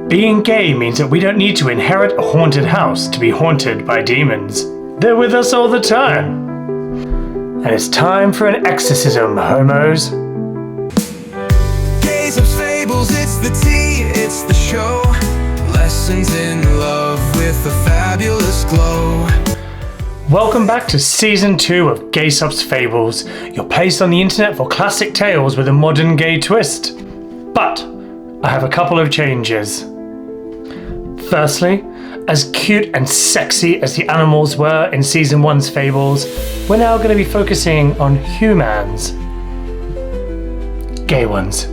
Being gay means that we don't need to inherit a haunted house to be haunted by demons. They're with us all the time. And it's time for an exorcism, homos. Gaysup's Fables, it's the tea, it's the show. Lessons in love with a fabulous glow. Welcome back to Season 2 of Gaysup's Fables, your place on the internet for classic tales with a modern gay twist. But I have a couple of changes. Firstly, as cute and sexy as the animals were in Season 1's Fables, we're now going to be focusing on humans. Gay ones.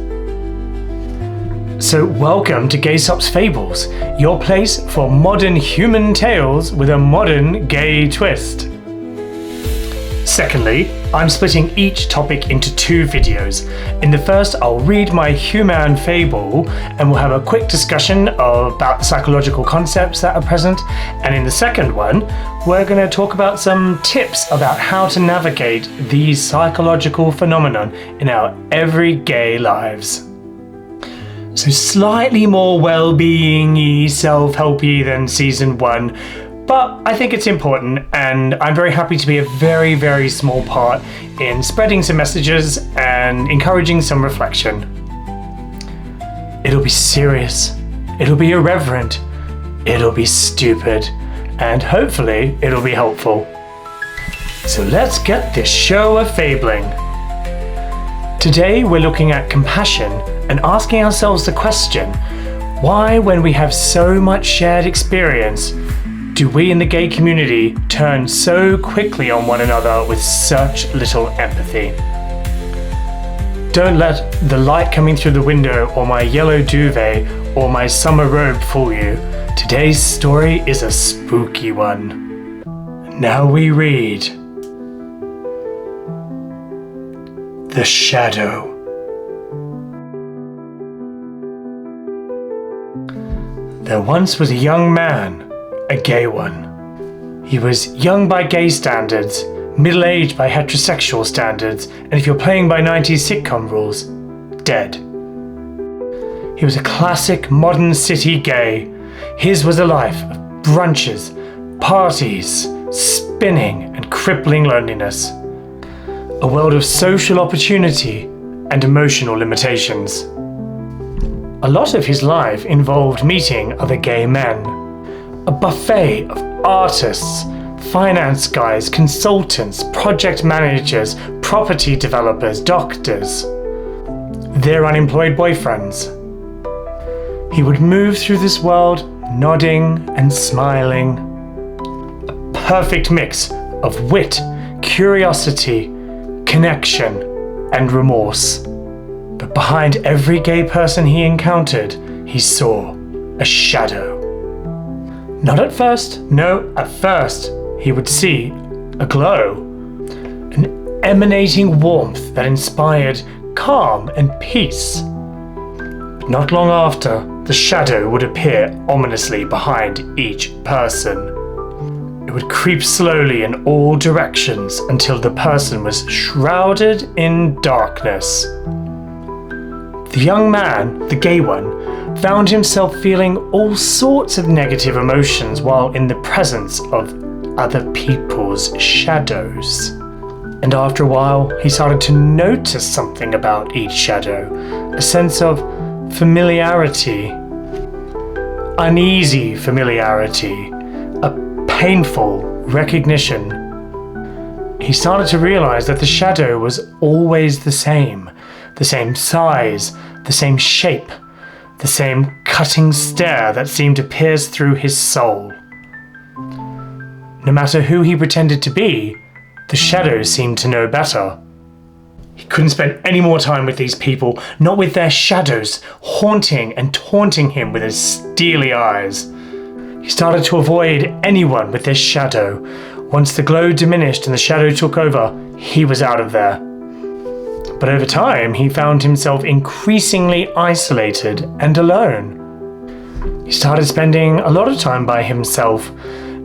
So welcome to Gaysup's Fables, your place for modern human tales with a modern gay twist. Secondly, I'm splitting each topic into two videos. In the first, I'll read my human fable and we'll have a quick discussion about the psychological concepts that are present. And in the second one, we're going to talk about some tips about how to navigate these psychological phenomenon in our everyday lives. So slightly more well-being-y, self-helpy than Season 1, but I think it's important and I'm very happy to be a very, very small part in spreading some messages and encouraging some reflection. It'll be serious, it'll be irreverent, it'll be stupid, and hopefully it'll be helpful. So let's get this show a-fabling. Today we're looking at compassion and asking ourselves the question, why, when we have so much shared experience, do we in the gay community turn so quickly on one another with such little empathy? Don't let the light coming through the window or my yellow duvet or my summer robe fool you. Today's story is a spooky one. Now we read The Shadow. There once was a young man, a gay one. He was young by gay standards, middle-aged by heterosexual standards, and if you're playing by 90s sitcom rules, dead. He was a classic modern city gay. His was a life of brunches, parties, spinning, and crippling loneliness. A world of social opportunity and emotional limitations. A lot of his life involved meeting other gay men. A buffet of artists, finance guys, consultants, project managers, property developers, doctors. Their unemployed boyfriends. He would move through this world nodding and smiling. A perfect mix of wit, curiosity, connection, and remorse. But behind every gay person he encountered, he saw a shadow. Not at first, no, at first he would see a glow, an emanating warmth that inspired calm and peace. But not long after, the shadow would appear ominously behind each person. It would creep slowly in all directions until the person was shrouded in darkness. The young man, the gay one, found himself feeling all sorts of negative emotions while in the presence of other people's shadows. And after a while, he started to notice something about each shadow, a sense of familiarity, uneasy familiarity, a painful recognition. He started to realize that the shadow was always the same size, the same shape, the same cutting stare that seemed to pierce through his soul. No matter who he pretended to be, the shadows seemed to know better. He couldn't spend any more time with these people, not with their shadows, haunting and taunting him with his steely eyes. He started to avoid anyone with this shadow. Once the glow diminished and the shadow took over, he was out of there. But over time, he found himself increasingly isolated and alone. He started spending a lot of time by himself.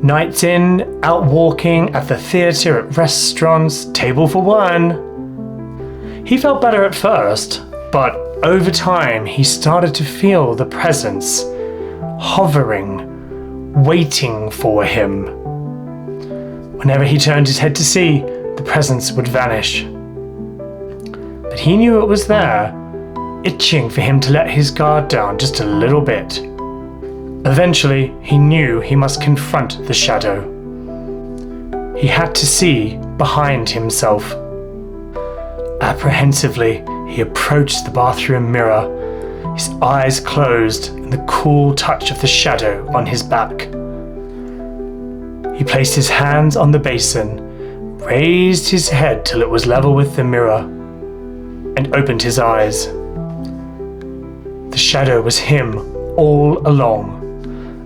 Nights in, out walking, at the theatre, at restaurants, table for one. He felt better at first, but over time he started to feel the presence, hovering, waiting for him. Whenever he turned his head to see, the presence would vanish. But he knew it was there, itching for him to let his guard down just a little bit. Eventually, he knew he must confront the shadow. He had to see behind himself. Apprehensively, he approached the bathroom mirror, his eyes closed and the cool touch of the shadow on his back. He placed his hands on the basin, raised his head till it was level with the mirror, and opened his eyes. The shadow was him all along,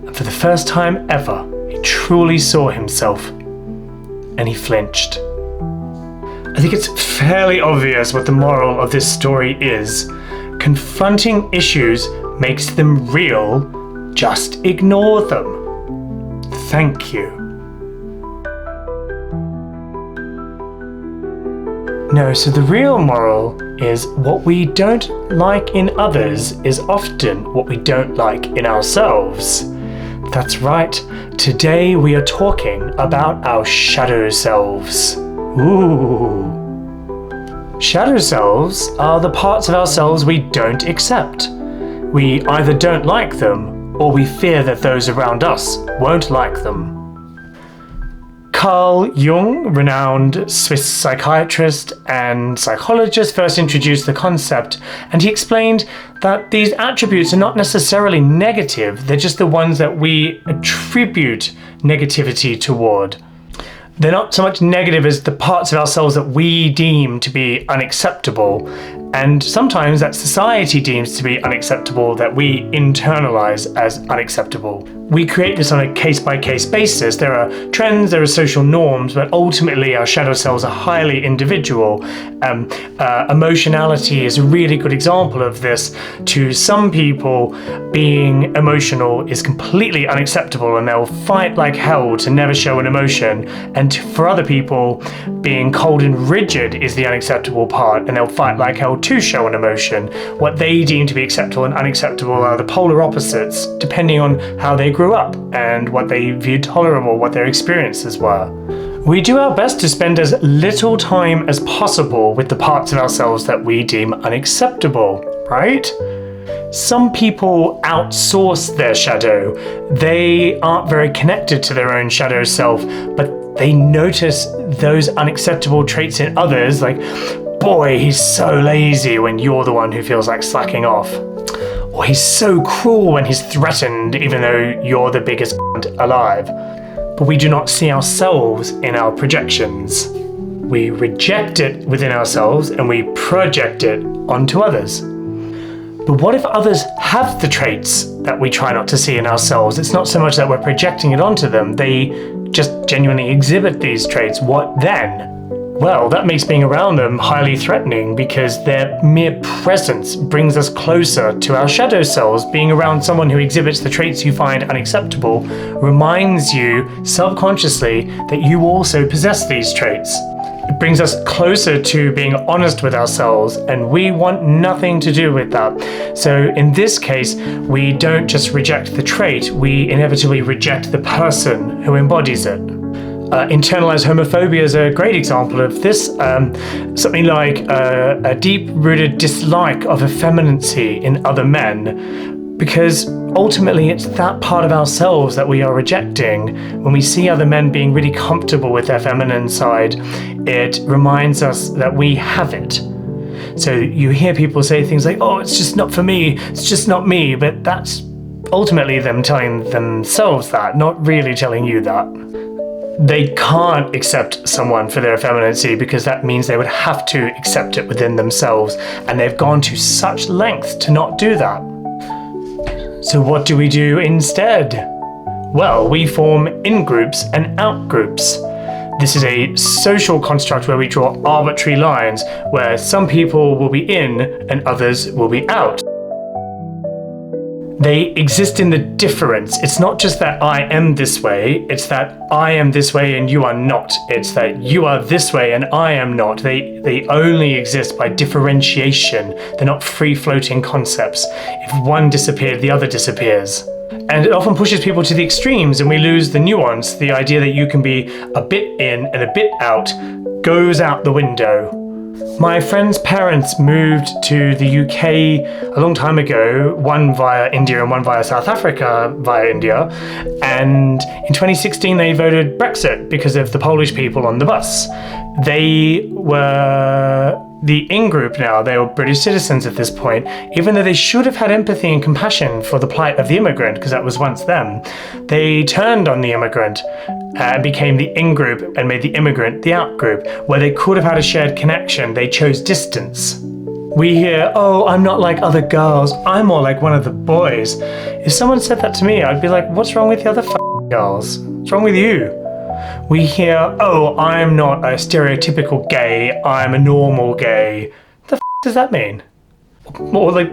and for the first time ever, he truly saw himself, and he flinched. I think it's fairly obvious what the moral of this story is. Confronting issues makes them real, just ignore them. Thank you. No, so the real moral is what we don't like in others is often what we don't like in ourselves. That's right, today we are talking about our shadow selves. Ooh. Shadow selves are the parts of ourselves we don't accept. We either don't like them or we fear that those around us won't like them. Carl Jung, renowned Swiss psychiatrist and psychologist, first introduced the concept, and he explained that these attributes are not necessarily negative, they're just the ones that we attribute negativity toward. They're not so much negative as the parts of ourselves that we deem to be unacceptable, and sometimes that society deems to be unacceptable that we internalize as unacceptable. We create this on a case-by-case basis. There are trends, there are social norms, but ultimately our shadow selves are highly individual. Emotionality is a really good example of this. To some people, being emotional is completely unacceptable and they'll fight like hell to never show an emotion. And for other people, being cold and rigid is the unacceptable part and they'll fight like hell to show an emotion. What they deem to be acceptable and unacceptable are the polar opposites, depending on how they grew up and what they viewed tolerable, what their experiences were. We do our best to spend as little time as possible with the parts of ourselves that we deem unacceptable, right? Some people outsource their shadow. They aren't very connected to their own shadow self, but they notice those unacceptable traits in others, like, boy, he's so lazy, when you're the one who feels like slacking off. Or he's so cruel when he's threatened, even though you're the biggest alive. But we do not see ourselves in our projections. We reject it within ourselves and we project it onto others. But what if others have the traits that we try not to see in ourselves? It's not so much that we're projecting it onto them, they just genuinely exhibit these traits. What then? Well, that makes being around them highly threatening because their mere presence brings us closer to our shadow selves. Being around someone who exhibits the traits you find unacceptable reminds you subconsciously that you also possess these traits. It brings us closer to being honest with ourselves, and we want nothing to do with that. So in this case, we don't just reject the trait, we inevitably reject the person who embodies it. Internalized homophobia is a great example of this. Something like a deep-rooted dislike of effeminacy in other men, because ultimately it's that part of ourselves that we are rejecting. When we see other men being really comfortable with their feminine side, it reminds us that we have it. So you hear people say things like, oh, it's just not for me, it's just not me, but that's ultimately them telling themselves that, not really telling you that. They can't accept someone for their effeminacy because that means they would have to accept it within themselves, and they've gone to such lengths to not do that. So what do we do instead? Well, we form in-groups and out-groups. This is a social construct where we draw arbitrary lines, where some people will be in and others will be out. They exist in the difference. It's not just that I am this way, it's that I am this way and you are not. It's that you are this way and I am not. They only exist by differentiation. They're not free-floating concepts. If one disappeared, the other disappears. And it often pushes people to the extremes, and we lose the nuance. The idea that you can be a bit in and a bit out goes out the window. My friend's parents moved to the UK a long time ago, one via India and one via South Africa via India. And in 2016, they voted Brexit because of the Polish people on the bus. They were the in-group now. They were British citizens at this point, even though they should have had empathy and compassion for the plight of the immigrant, because that was once them. They turned on the immigrant and became the in-group and made the immigrant the out-group. Where they could have had a shared connection, they chose distance. We hear, oh, I'm not like other girls, I'm more like one of the boys. If someone said that to me, I'd be like, what's wrong with the other girls? What's wrong with you? We hear, oh, I'm not a stereotypical gay, I'm a normal gay. The does that mean? Or like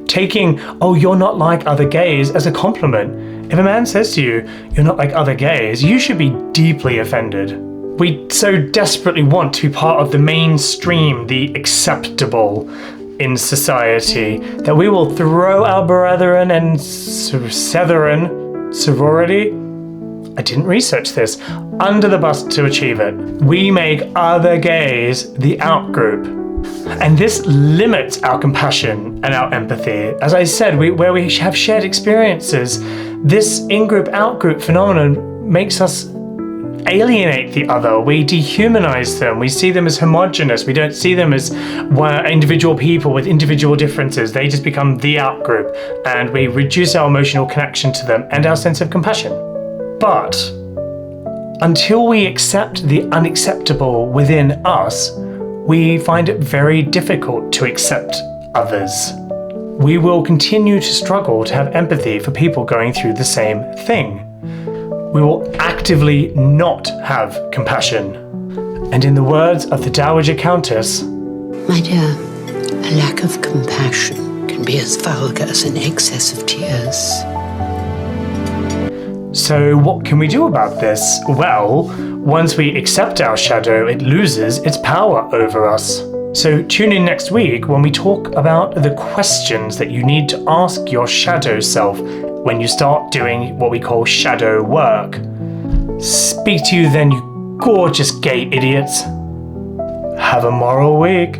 taking, oh, you're not like other gays as a compliment. If a man says to you, you're not like other gays, you should be deeply offended. We so desperately want to be part of the mainstream, the acceptable in society, that we will throw our brethren and sorority, I didn't research this, under the bus to achieve it. We make other gays the out-group. And this limits our compassion and our empathy. As I said, where we have shared experiences, this in-group, out-group phenomenon makes us alienate the other. We dehumanize them. We see them as homogenous. We don't see them as individual people with individual differences. They just become the out-group, and we reduce our emotional connection to them and our sense of compassion. But until we accept the unacceptable within us, we find it very difficult to accept others. We will continue to struggle to have empathy for people going through the same thing. We will actively not have compassion. And in the words of the Dowager Countess, my dear, a lack of compassion can be as vulgar as an excess of tears. So what can we do about this? Well, once we accept our shadow, it loses its power over us. So tune in next week when we talk about the questions that you need to ask your shadow self when you start doing what we call shadow work. Speak to you then, you gorgeous gay idiots. Have a moral week.